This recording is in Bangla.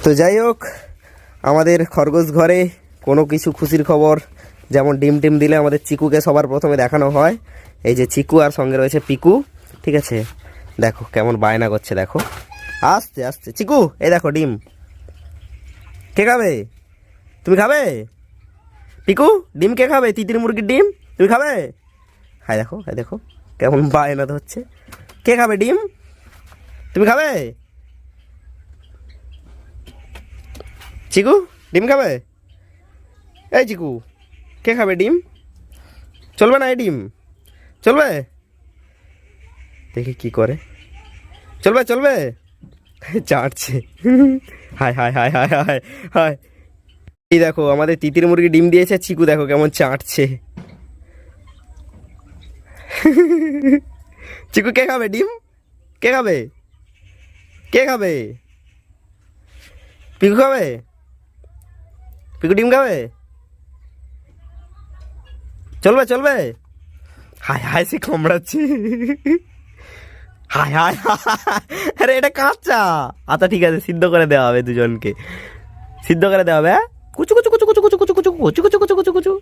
তো যাই হোক, আমাদের খরগোশ ঘরে কোনো কিছু খুশির খবর, যেমন ডিম টিম দিলে আমাদের চিকুকে সবার প্রথমে দেখানো হয়। এই যে চিকু, আর সঙ্গে রয়েছে পিকু। ঠিক আছে, দেখো কেমন বায়না করছে, দেখো আসতে আসতে। চিকু এই দেখো ডিম, কে খাবে? তুমি খাবে? পিকু ডিম কে খাবে? তিতির মুরগির ডিম তুমি খাবে? হাই দেখো, হাই দেখো কেমন বায়না ধরছে। কে খাবে ডিম? তুমি খাবে? চিকু ডিম খাবে? এই চিকু, কে খাবে ডিম? চলবে না এই ডিম? চলবে? দেখি কি করে। চলবে চলবে, চাটছে। Hi hi hi hi hi hi. এই দেখো আমাদের তিতির মুরগি ডিম দিয়েছে, চিকু দেখো কেমন চাটছে। চিকু কে খাবে ডিম? কে খাবে? কে খাবে? পিকু খাবে? পিকু ডিম খাবে? চলবে চলবে? হাই হাই সে কামড়াচ্ছে। Hi hi hi. আরে এটা কাঁচা। আচ্ছা ঠিক আছে, সিদ্ধ করে দেওয়া হবে দুজনকে, সিদ্ধ করে দেওয়া হবে। হ্যাঁ কুচু কুচু কুচু কুচু কুচু কুচু কুচু কুচু কুচু কুচু কুচু কুচু।